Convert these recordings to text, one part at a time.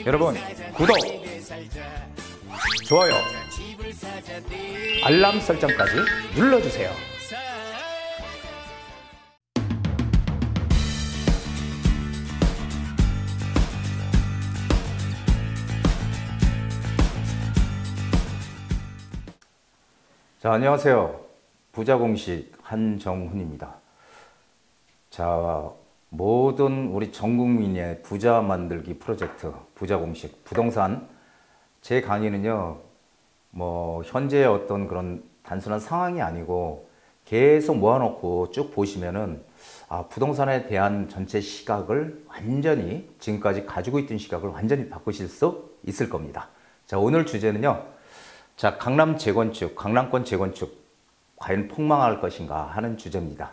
여러분, 구독, 좋아요, 알람 설정까지 눌러주세요. 자, 안녕하세요. 부자공식 한정훈입니다. 자, 모든 우리 전 국민의 부자 만들기 프로젝트, 부자공식, 부동산, 제 강의는요, 현재의 어떤 그런 단순한 상황이 아니고 계속 모아놓고 쭉 보시면은, 부동산에 대한 전체 시각을 완전히, 지금까지 가지고 있던 시각을 완전히 바꾸실 수 있을 겁니다. 자, 오늘 주제는요, 자, 강남 재건축, 강남권 재건축, 과연 폭망할 것인가 하는 주제입니다.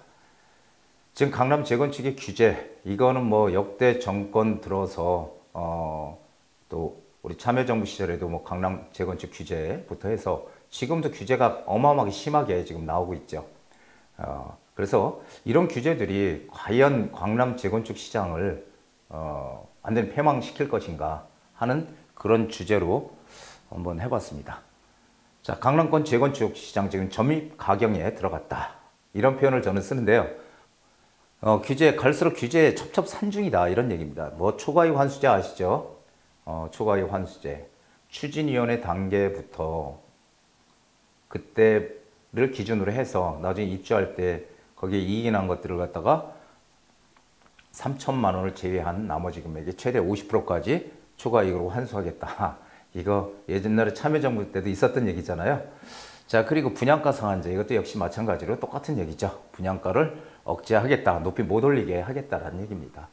지금 강남 재건축의 규제, 이거는 역대 정권 들어서 또 우리 참여정부 시절에도 강남 재건축 규제부터 해서 지금도 규제가 어마어마하게 심하게 지금 나오고 있죠. 그래서 이런 규제들이 과연 강남 재건축 시장을 완전히 폐망시킬 것인가 하는 그런 주제로 한번 해봤습니다. 자, 강남권 재건축 시장 지금 점입 가경에 들어갔다, 이런 표현을 저는 쓰는데요. 규제, 갈수록 규제에 첩첩산중이다, 이런 얘기입니다. 초과이익 환수제 아시죠? 초과이익 환수제. 추진위원회 단계부터 그때를 기준으로 해서 나중에 입주할 때 거기에 이익이 난 것들을 갖다가 3천만 원을 제외한 나머지 금액의 최대 50%까지 초과이익으로 환수하겠다. 이거 옛날에 참여정부 때도 있었던 얘기잖아요. 자, 그리고 분양가 상한제, 이것도 역시 마찬가지로 똑같은 얘기죠. 분양가를 억제하겠다, 높이 못 올리게 하겠다라는 얘기입니다.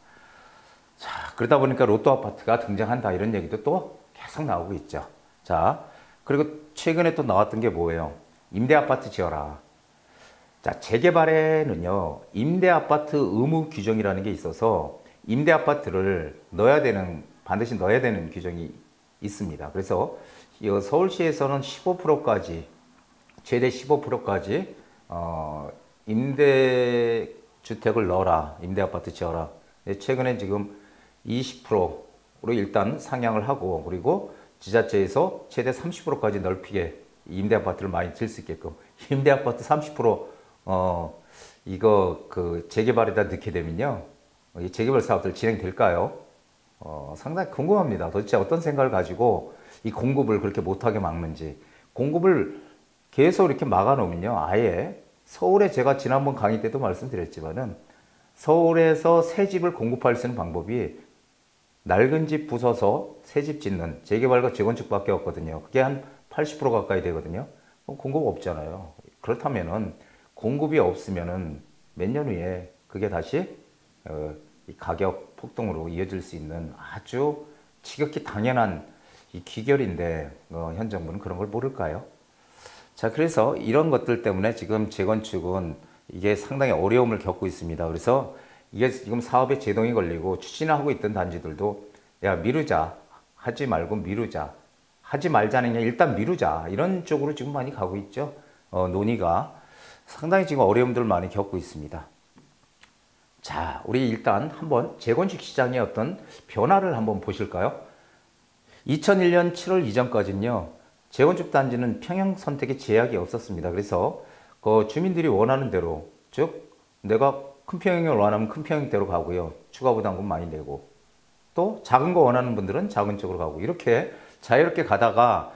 자, 그러다 보니까 로또 아파트가 등장한다, 이런 얘기도 또 계속 나오고 있죠. 자, 그리고 최근에 또 나왔던 게 뭐예요? 임대 아파트 지어라. 자, 재개발에는요, 임대 아파트 의무 규정이라는 게 있어서 임대 아파트를 반드시 넣어야 되는 규정이 있습니다. 그래서 서울시에서는 15%까지, 최대 15%까지 임대주택을 넣어라, 임대아파트 지어라. 최근에 지금 20%로 일단 상향을 하고, 그리고 지자체에서 최대 30%까지 넓히게 임대아파트를 많이 지을 수 있게끔, 임대아파트 30% 이거 재개발에다 넣게 되면요, 이 재개발 사업들 진행될까요? 상당히 궁금합니다. 도대체 어떤 생각을 가지고 이 공급을 그렇게 못하게 막는지. 공급을 계속 이렇게 막아놓으면요, 아예 서울에, 제가 지난번 강의 때도 말씀드렸지만은, 서울에서 새 집을 공급할 수 있는 방법이 낡은 집 부숴서 새 집 짓는 재개발과 재건축밖에 없거든요. 그게 한 80% 가까이 되거든요. 공급 없잖아요. 그렇다면은 공급이 없으면은 몇 년 후에 그게 다시 이 가격 폭등으로 이어질 수 있는 아주 지극히 당연한 이 귀결인데, 현 정부는 그런 걸 모를까요? 자, 그래서 이런 것들 때문에 지금 재건축은 이게 상당히 어려움을 겪고 있습니다. 그래서 이게 지금 사업에 제동이 걸리고 추진하고 있던 단지들도, 야, 미루자, 하지 말고 미루자, 하지 말자는 게 일단 미루자, 이런 쪽으로 지금 많이 가고 있죠. 논의가 상당히 지금 어려움들을 많이 겪고 있습니다. 자, 우리 일단 한번 재건축 시장의 어떤 변화를 한번 보실까요? 2001년 7월 이전까지는요, 재건축 단지는 평형 선택에 제약이 없었습니다. 그래서 주민들이 원하는 대로, 즉 내가 큰 평형을 원하면 큰 평형대로 가고요, 추가 부담금 많이 내고, 또 작은 거 원하는 분들은 작은 쪽으로 가고, 이렇게 자유롭게 가다가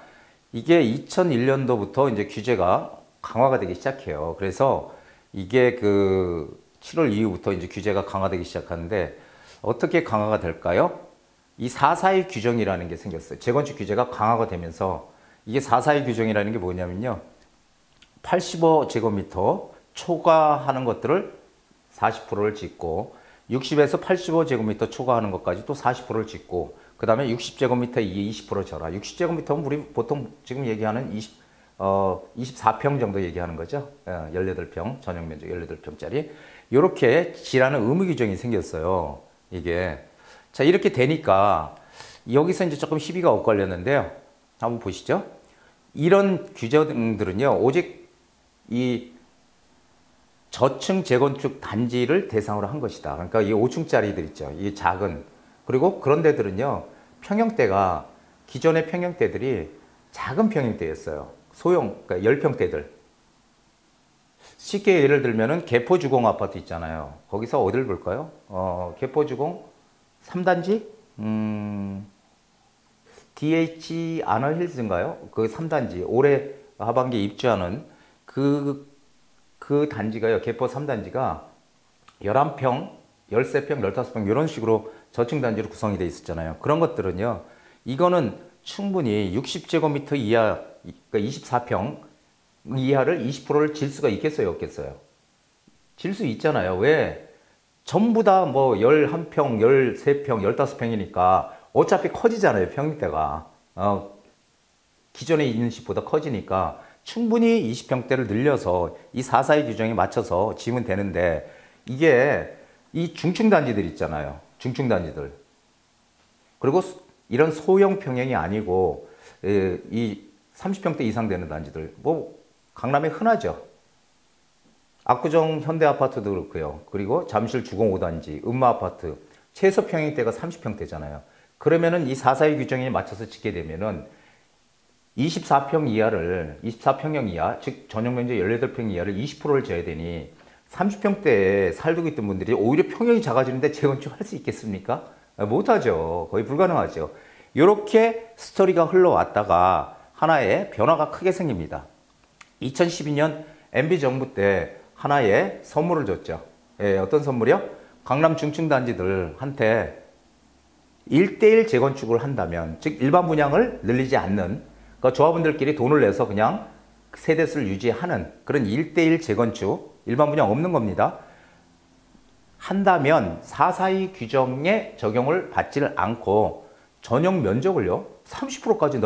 이게 2001년도부터 이제 규제가 강화가 되기 시작해요. 그래서 이게 7월 이후부터 이제 규제가 강화되기 시작하는데, 어떻게 강화가 될까요? 이 442 규정이라는 게 생겼어요. 재건축 규제가 강화가 되면서, 이게 442 규정이라는 게 뭐냐면요, 85제곱미터 초과하는 것들을 40%를 짓고, 60에서 85제곱미터 초과하는 것까지 또 40%를 짓고, 그 다음에 60제곱미터 이에 20% 져라. 60제곱미터면 우리 보통 지금 얘기하는 24평 정도 얘기하는 거죠. 18평, 전용 면적 18평짜리. 이렇게 지라는 의무 규정이 생겼어요, 이게. 자, 이렇게 되니까 여기서 이제 조금 시비가 엇갈렸는데요. 한번 보시죠. 이런 규정들은요, 오직 이 저층 재건축 단지를 대상으로 한 것이다. 그러니까 이 5층짜리들 있죠. 이 작은. 그리고 그런 데들은요, 평형대가 기존의 평형대들이 작은 평형대였어요. 소형, 그러니까 10평대들. 쉽게 예를 들면은 개포주공 아파트 있잖아요. 거기서 어딜 볼까요? 개포주공 3단지? DH 아너힐즈인가요? 그 3단지. 올해 하반기에 입주하는 그 단지가요. 개포 3단지가 11평, 13평, 15평 이런 식으로 저층단지로 구성이 되어 있었잖아요. 그런 것들은요. 이거는 충분히 60제곱미터 이하, 그러니까 24평 이하를 20%를 질 수가 있겠어요, 없겠어요? 질 수 있잖아요. 왜? 전부 다 뭐 11평, 13평, 15평이니까 어차피 커지잖아요, 평형대가. 기존에 있는 집보다 커지니까 충분히 20평대를 늘려서 이 442 규정에 맞춰서 지으면 되는데 이게 이 중층단지들 있잖아요. 중층단지들. 그리고 이런 소형 평형이 아니고 이 30평대 이상 되는 단지들. 뭐 강남에 흔하죠. 압구정 현대아파트도 그렇고요. 그리고 잠실 주공 5단지, 음마아파트 최소 평형대가 30평대잖아요. 그러면은 이 442 규정에 맞춰서 짓게 되면은 24평 이하를 24평형 이하, 즉 전용 면적 18평 이하를 20%를 져야 되니 30평대에 살고 있던 분들이 오히려 평형이 작아지는데 재건축할 수 있겠습니까? 못하죠. 거의 불가능하죠. 이렇게 스토리가 흘러왔다가 하나의 변화가 크게 생깁니다. 2012년 MB 정부 때 하나의 선물을 줬죠. 예, 어떤 선물이요? 강남 중층단지들한테 1대1 재건축을 한다면, 즉 일반 분양을 늘리지 않는, 그러니까 조합원들끼리 돈을 내서 그냥 세대수를 유지하는 그런 1대1 재건축, 일반 분양 없는 겁니다. 한다면 442 규정에 적용을 받지를 않고 전용 면적을요 30%까지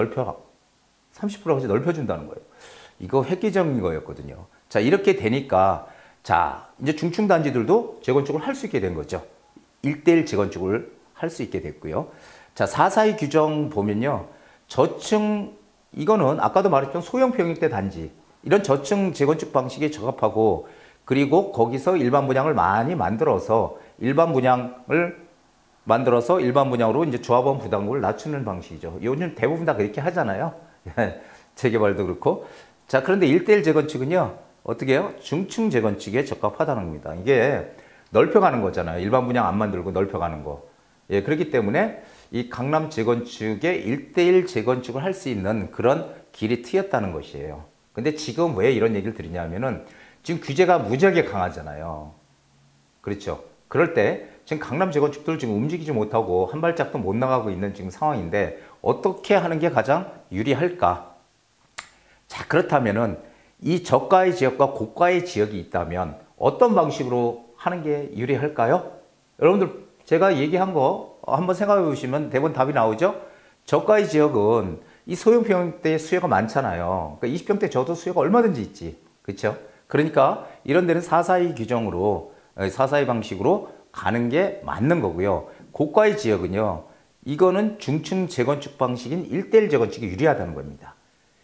넓혀준다는 거예요. 이거 획기적인 거였거든요. 자, 이렇게 되니까 자, 이제 중층단지들도 재건축을 할 수 있게 된 거죠. 1대1 재건축을 할 수 있게 됐고요. 자, 442 규정 보면요. 저층, 이거는 아까도 말했던 소형 평형대 단지, 이런 저층 재건축 방식에 적합하고, 그리고 거기서 일반 분양을 많이 만들어서 일반 분양으로 이제 조합원 부담금을 낮추는 방식이죠. 요즘 대부분 다 그렇게 하잖아요. 재개발도 그렇고. 자, 그런데 1대1 재건축은요, 어떻게 해요? 중층 재건축에 적합하다는 겁니다. 이게 넓혀가는 거잖아요. 일반 분양 안 만들고 넓혀가는 거. 예, 그렇기 때문에 이 강남 재건축에 1대1 재건축을 할 수 있는 그런 길이 트였다는 것이에요. 근데 지금 왜 이런 얘기를 드리냐면은 지금 규제가 무지하게 강하잖아요. 그렇죠. 그럴 때 지금 강남 재건축들 지금 움직이지 못하고 한 발짝도 못 나가고 있는 지금 상황인데 어떻게 하는 게 가장 유리할까? 자, 그렇다면은 이 저가의 지역과 고가의 지역이 있다면 어떤 방식으로 하는 게 유리할까요? 여러분들 제가 얘기한 거 한번 생각해 보시면 대부분 답이 나오죠? 저가의 지역은 이 소형 평형대 수요가 많잖아요. 그러니까 20평대 저도 수요가 얼마든지 있지. 그렇죠? 그러니까 이런 데는 442 규정으로 442 방식으로 가는 게 맞는 거고요. 고가의 지역은요. 이거는 중층 재건축 방식인 1대1 재건축이 유리하다는 겁니다.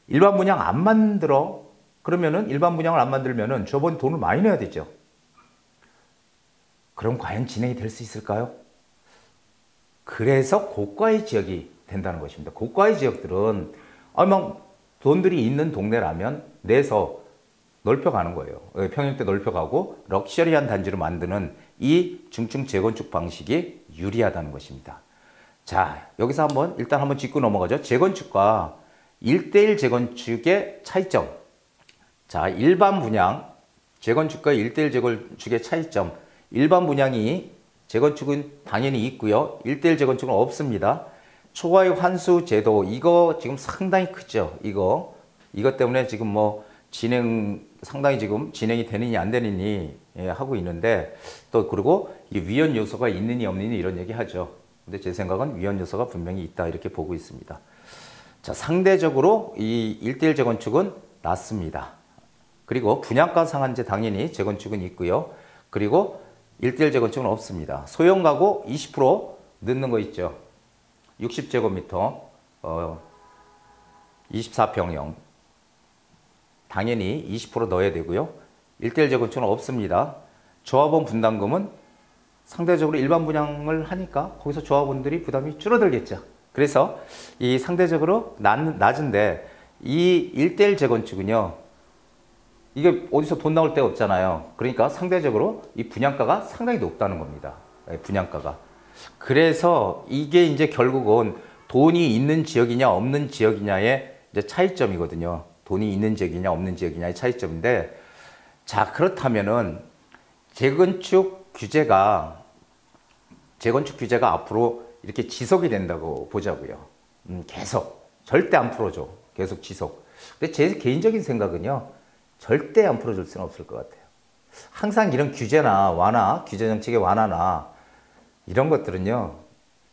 일반 분양 안 만들어 그러면은 일반 분양을 안 만들면은 저번 돈을 많이 내야 되죠. 그럼 과연 진행이 될 수 있을까요? 그래서 고가의 지역이 된다는 것입니다. 고가의 지역들은 막 돈들이 있는 동네라면 내서 넓혀가는 거예요. 평형대 넓혀가고 럭셔리한 단지로 만드는 이 중층 재건축 방식이 유리하다는 것입니다. 자, 여기서 일단 한번 짚고 넘어가죠. 재건축과 1대1 재건축의 차이점. 자, 일반 분양, 재건축과 1대1 재건축의 차이점. 일반 분양이 재건축은 당연히 있고요. 1대1 재건축은 없습니다. 초과의 환수 제도, 이거 지금 상당히 크죠. 이것 때문에 지금 상당히 지금 진행이 되느니 안 되느니 하고 있는데, 또 그리고 이 위헌 요소가 있느니 없느니 이런 얘기 하죠. 근데 제 생각은 위헌 요소가 분명히 있다 이렇게 보고 있습니다. 자, 상대적으로 이 1대1 재건축은 낮습니다. 그리고 분양가 상한제 당연히 재건축은 있고요. 그리고 1대1 재건축은 없습니다. 소형 가구 20% 넣는 거 있죠. 60제곱미터 24평형 당연히 20% 넣어야 되고요. 1대1 재건축은 없습니다. 조합원 분담금은 상대적으로 일반 분양을 하니까 거기서 조합원들이 부담이 줄어들겠죠. 그래서 이 상대적으로 낮은데 이 1대1 재건축은요. 이게 어디서 돈 나올 데가 없잖아요. 그러니까 상대적으로 이 분양가가 상당히 높다는 겁니다. 분양가가. 그래서 이게 이제 결국은 돈이 있는 지역이냐 없는 지역이냐의 이제 차이점이거든요. 돈이 있는 지역이냐 없는 지역이냐의 차이점인데, 자, 그렇다면은 재건축 규제가 앞으로 이렇게 지속이 된다고 보자고요. 계속. 절대 안 풀어줘. 계속 지속. 근데 제 개인적인 생각은요. 절대 안 풀어줄 수는 없을 것 같아요. 항상 이런 규제나 완화, 규제 정책의 완화나 이런 것들은요.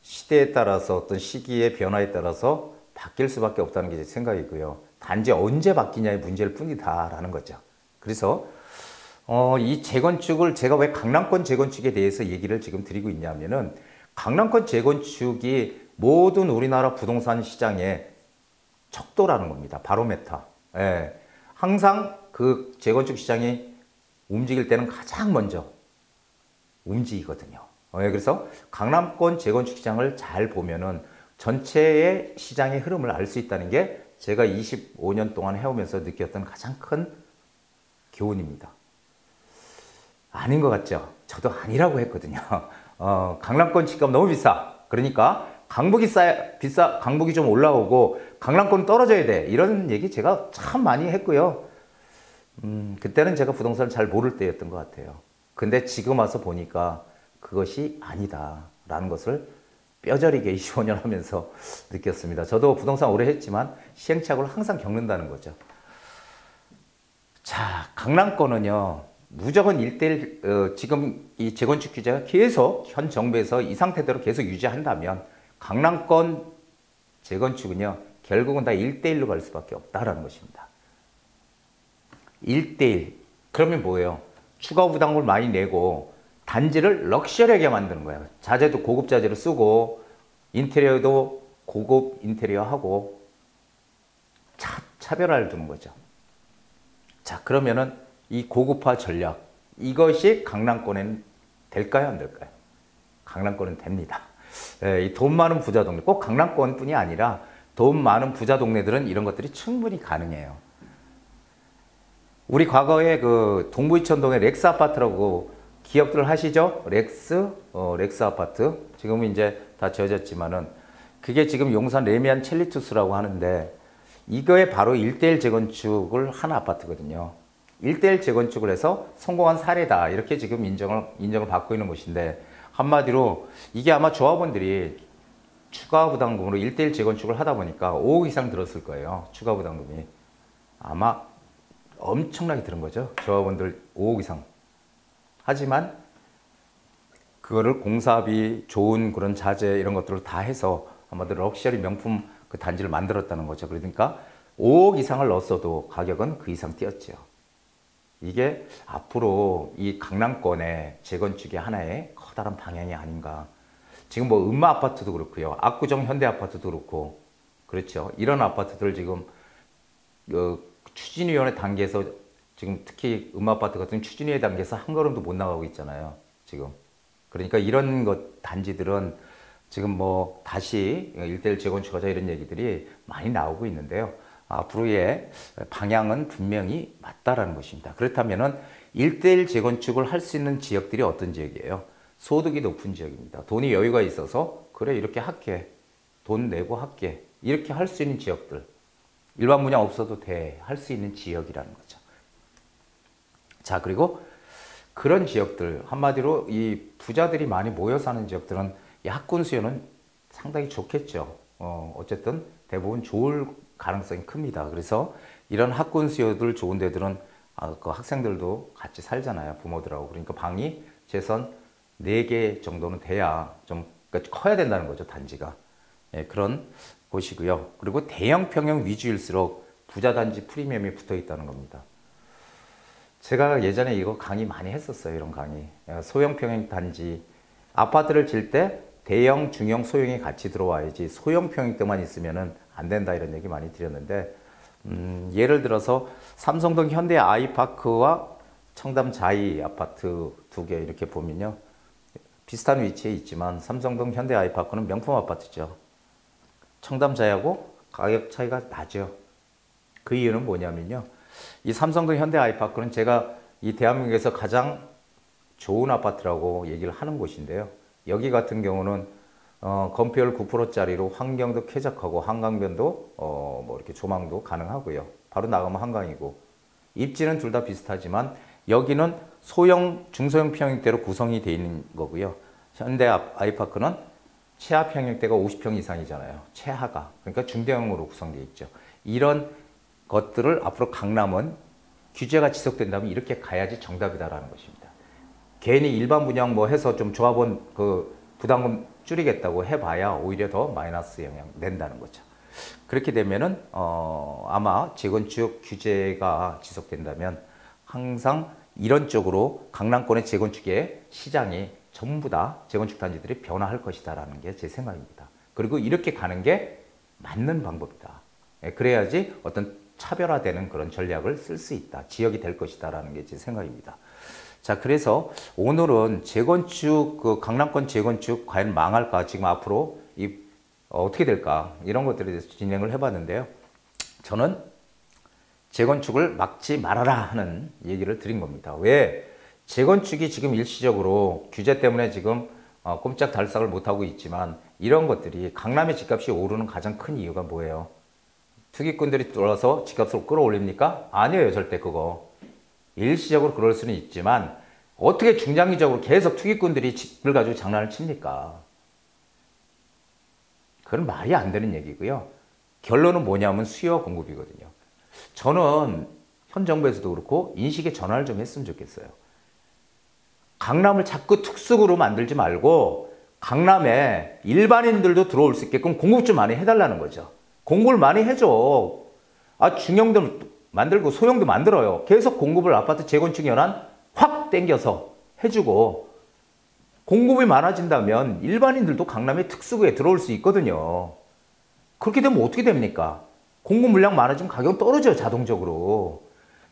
시대에 따라서 어떤 시기의 변화에 따라서 바뀔 수밖에 없다는 게 제 생각이고요. 단지 언제 바뀌냐의 문제일 뿐이다라는 거죠. 그래서 이 재건축을 제가 왜 강남권 재건축에 대해서 얘기를 지금 드리고 있냐면은 강남권 재건축이 모든 우리나라 부동산 시장의 척도라는 겁니다. 바로메터. 예. 항상 그 재건축 시장이 움직일 때는 가장 먼저 움직이거든요. 예. 그래서 강남권 재건축 시장을 잘 보면은 전체의 시장의 흐름을 알 수 있다는 게 제가 25년 동안 해오면서 느꼈던 가장 큰 교훈입니다. 아닌 것 같죠? 저도 아니라고 했거든요. 강남권 집값 너무 비싸. 그러니까 강북이 강북이 좀 올라오고 강남권은 떨어져야 돼. 이런 얘기 제가 참 많이 했고요. 그때는 제가 부동산을 잘 모를 때였던 것 같아요. 근데 지금 와서 보니까 그것이 아니다라는 것을 뼈저리게 25년 하면서 느꼈습니다. 저도 부동산 오래 했지만 시행착오를 항상 겪는다는 거죠. 자, 강남권은요. 무조건 1대1 지금 이 재건축 규제가 계속 현 정부에서 이 상태대로 계속 유지한다면 강남권 재건축은요. 결국은 다 1대1로 갈 수밖에 없다라는 것입니다. 1대1. 그러면 뭐예요? 추가 부담을 많이 내고 단지를 럭셔리하게 만드는 거예요. 자재도 고급 자재로 쓰고 인테리어도 고급 인테리어 하고 차별화를 두는 거죠. 자, 그러면은 이 고급화 전략, 이것이 강남권에는 될까요? 안 될까요? 강남권은 됩니다. 이 돈 많은 부자 동네, 꼭 강남권뿐이 아니라 돈 많은 부자 동네들은 이런 것들이 충분히 가능해요. 우리 과거에 그 동부이천동에 렉스 아파트라고 기억들 하시죠? 렉스 아파트. 지금은 이제 다 지어졌지만은 그게 지금 용산 레미안 첼리투스라고 하는데 이거에 바로 1대1 재건축을 한 아파트거든요. 1대1 재건축을 해서 성공한 사례다. 이렇게 지금 인정을 받고 있는 곳인데 한마디로 이게 아마 조합원들이 추가 부담금으로 1대1 재건축을 하다 보니까 5억 이상 들었을 거예요. 추가 부담금이. 아마 엄청나게 들은 거죠. 조합원들 5억 이상. 하지만 그거를 공사비, 좋은 그런 자재 이런 것들을 다 해서 아마도 럭셔리 명품 그 단지를 만들었다는 거죠. 그러니까 5억 이상을 넣었어도 가격은 그 이상 뛰었죠. 이게 앞으로 이 강남권의 재건축의 하나의 커다란 방향이 아닌가. 지금 뭐 음마 아파트도 그렇고요. 압구정 현대 아파트도 그렇고 그렇죠. 이런 아파트들 지금 추진위원회 단계에서 지금 특히 음마 아파트 같은 추진위원회 단계에서 한 걸음도 못 나가고 있잖아요. 지금. 그러니까 이런 것 단지들은 지금 뭐 다시 1대1 재건축하자 이런 얘기들이 많이 나오고 있는데요. 앞으로의 방향은 분명히 맞다라는 것입니다. 그렇다면은 1대1 재건축을 할 수 있는 지역들이 어떤 지역이에요? 소득이 높은 지역입니다. 돈이 여유가 있어서 그래 이렇게 할게. 돈 내고 할게. 이렇게 할 수 있는 지역들. 일반 분양 없어도 돼. 할 수 있는 지역이라는 거죠. 자, 그리고 그런 지역들, 한마디로 이 부자들이 많이 모여 사는 지역들은 이 학군 수요는 상당히 좋겠죠. 어쨌든 대부분 좋을 가능성이 큽니다. 그래서 이런 학군 수요들 좋은 데들은 그 학생들도 같이 살잖아요. 부모들하고. 그러니까 방이 최소한 4개 정도는 돼야 좀 그러니까 커야 된다는 거죠. 단지가. 예, 그런 곳이고요. 그리고 대형 평형 위주일수록 부자 단지 프리미엄이 붙어 있다는 겁니다. 제가 예전에 이거 강의 많이 했었어요. 이런 강의. 소형 평형 단지. 아파트를 질 때 대형, 중형, 소형이 같이 들어와야지 소형 평형 때만 있으면은 안 된다 이런 얘기 많이 드렸는데 예를 들어서 삼성동 현대 아이파크와 청담 자이 아파트 2개 이렇게 보면요. 비슷한 위치에 있지만 삼성동 현대 아이파크는 명품 아파트죠. 청담자하고 가격 차이가 나죠. 그 이유는 뭐냐면요. 이 삼성동 현대 아이파크는 제가 이 대한민국에서 가장 좋은 아파트라고 얘기를 하는 곳인데요. 여기 같은 경우는 건폐율 9%짜리로 환경도 쾌적하고 한강변도 뭐 이렇게 조망도 가능하고요. 바로 나가면 한강이고 입지는 둘 다 비슷하지만 여기는 소형, 중소형 평형대로 구성이 되어 있는 거고요. 현대 아이파크는 최하 평형대가 50평 이상이잖아요. 최하가. 그러니까 중대형으로 구성되어 있죠. 이런 것들을 앞으로 강남은 규제가 지속된다면 이렇게 가야지 정답이다라는 것입니다. 괜히 일반 분양 뭐 해서 좀 조합원 그 부담금 줄이겠다고 해봐야 오히려 더 마이너스 영향 낸다는 거죠. 그렇게 되면은 아마 재건축 규제가 지속된다면 항상 이런 쪽으로 강남권의 재건축의 시장이 전부 다 재건축 단지들이 변화할 것이다라는 게 제 생각입니다. 그리고 이렇게 가는 게 맞는 방법이다. 그래야지 어떤 차별화되는 그런 전략을 쓸 수 있다. 지역이 될 것이다라는 게 제 생각입니다. 자, 그래서 오늘은 재건축, 그 강남권 재건축 과연 망할까? 지금 앞으로 어떻게 될까? 이런 것들에 대해서 진행을 해봤는데요. 저는 재건축을 막지 말아라 하는 얘기를 드린 겁니다. 왜? 재건축이 지금 일시적으로 규제 때문에 지금 꼼짝달싹을 못하고 있지만 이런 것들이 강남의 집값이 오르는 가장 큰 이유가 뭐예요? 투기꾼들이 들어와서 집값을 끌어올립니까? 아니에요, 절대 그거. 일시적으로 그럴 수는 있지만 어떻게 중장기적으로 계속 투기꾼들이 집을 가지고 장난을 칩니까? 그건 말이 안 되는 얘기고요. 결론은 뭐냐면 수요와 공급이거든요. 저는 현 정부에서도 그렇고 인식의 전환을 좀 했으면 좋겠어요. 강남을 자꾸 특수구로 만들지 말고 강남에 일반인들도 들어올 수 있게끔 공급 좀 많이 해달라는 거죠. 공급을 많이 해줘. 중형도 만들고 소형도 만들어요. 계속 공급을 아파트 재건축 연한 확 땡겨서 해주고 공급이 많아진다면 일반인들도 강남의 특수구에 들어올 수 있거든요. 그렇게 되면 어떻게 됩니까? 공급 물량 많아지면 가격은 떨어져요, 자동적으로.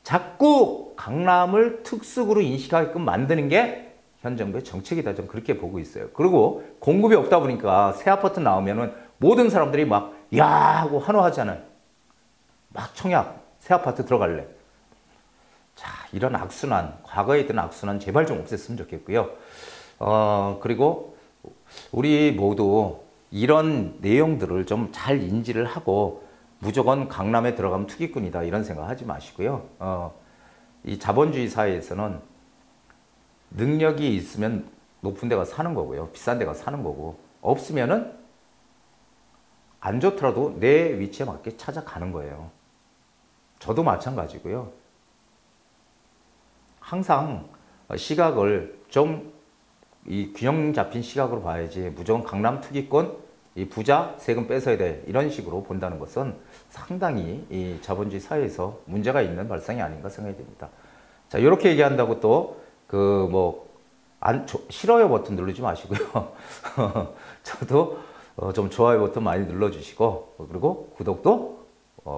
자꾸 강남을 특수구로 인식하게끔 만드는 게 현 정부의 정책이다. 좀 그렇게 보고 있어요. 그리고 공급이 없다 보니까 새 아파트 나오면은 모든 사람들이 막 야 하고 환호하잖아요. 막 청약, 새 아파트 들어갈래. 자, 이런 악순환, 과거에 있던 악순환 제발 좀 없앴으면 좋겠고요. 그리고 우리 모두 이런 내용들을 좀 잘 인지를 하고 무조건 강남에 들어가면 투기꾼이다 이런 생각 하지 마시고요. 이 자본주의 사회에서는 능력이 있으면 높은 데 가서 사는 거고요. 비싼 데 가서 사는 거고 없으면은 안 좋더라도 내 위치에 맞게 찾아가는 거예요. 저도 마찬가지고요. 항상 시각을 좀 이 균형 잡힌 시각으로 봐야지 무조건 강남 투기권, 이 부자 세금 뺏어야 돼 이런 식으로 본다는 것은 상당히 이 자본주의 사회에서 문제가 있는 발상이 아닌가 생각이 됩니다. 자, 이렇게 얘기한다고 또 싫어요 버튼 누르지 마시고요. 저도 좀 좋아요 버튼 많이 눌러주시고 그리고 구독도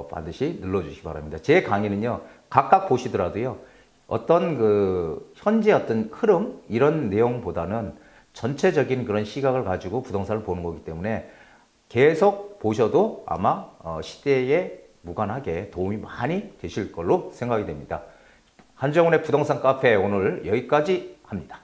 반드시 눌러주시기 바랍니다. 제 강의는요 각각 보시더라도요 어떤 현재 어떤 흐름 이런 내용보다는 전체적인 그런 시각을 가지고 부동산을 보는 거기 때문에 계속 보셔도 아마 시대에 무관하게 도움이 많이 되실 걸로 생각이 됩니다. 한정훈의 부동산 카페 오늘 여기까지 합니다.